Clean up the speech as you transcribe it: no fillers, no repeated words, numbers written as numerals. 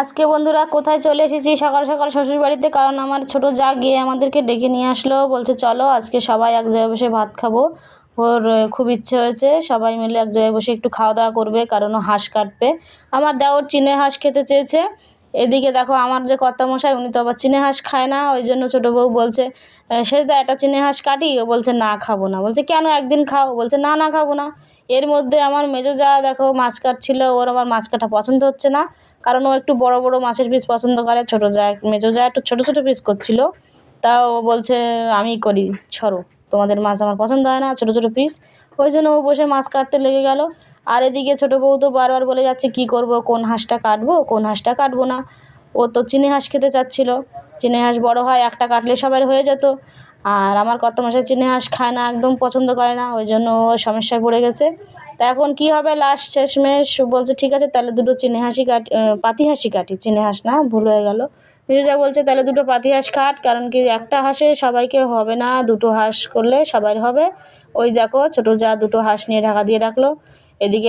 আজকে বন্ধুরা কোথায় চলে এসেছি সকাল সকাল শ্বশুর বাড়িতে, কারণ আমার ছোট যা গিয়ে আমাদেরকে ডেকে নিয়ে আসলো। বলছে চলো আজকে সবাই এক জায়গায় বসে ভাত খাবো। ওর খুব ইচ্ছে হয়েছে সবাই মিলে এক জায়গায় বসে একটু খাওয়া দাওয়া করবে, কারণ ও হাঁস কাটবে। আমার দেওর চিনে হাঁস খেতে চেয়েছে। এদিকে দেখো আমার যে কর্তামশাই উনি তো আবার চিনে হাঁস খায় না, ওই জন্য ছোটো বউ বলছে সেজদা একটা চিনে হাঁস কাটি। ও বলছে না খাবো না। বলছে কেন, একদিন খাও। বলছে না না খাবো না। এর মধ্যে আমার মেজো যা দেখো মাছ কাটছিল, ওর আবার মাছ কাটা পছন্দ হচ্ছে না, কারণ ও একটু বড় বড় মাছের পিস পছন্দ করে। ছোটো যা মেজো যা একটু ছোটো ছোটো পিস করছিল, তাও ও বলছে আমি করি, সরো, তোমাদের মাছ আমার পছন্দ হয় না, ছোটো ছোটো পিস। ওই জন্য ও বসে মাছ কাটতে লেগে গেল। আর এদিকে ছোটো বউ তো বারবার বলে যাচ্ছে কি করব, কোন হাঁসটা কাটবো কোন হাঁসটা কাটবো না। ও তো চিনি হাঁস খেতে চাচ্ছিল। চিনি হাঁস বড় হয়, একটা কাটলে সবার হয়ে যেত। আর আমার কর্তামশাই চিনি হাঁস খায় না, একদম পছন্দ করে না, ওই জন্য ও সমস্যায় পড়ে গেছে। তা এখন কী হবে, লাস্ট শেষমেশ বলছে ঠিক আছে তাহলে দুটো চিনি হাঁসই কাটি, পাতি হাঁসই কাটি, চিনি হাঁস না, ভুল হয়ে গেল। যা বলছে তাহলে দুটো পাতি হাঁস কাট, কারণ কি একটা হাঁসে সবাইকে হবে না, দুটো হাঁস করলে সবার হবে। ওই দেখো ছোটো যা দুটো হাঁস নিয়ে ঢাকা দিয়ে রাখলো। এদিকে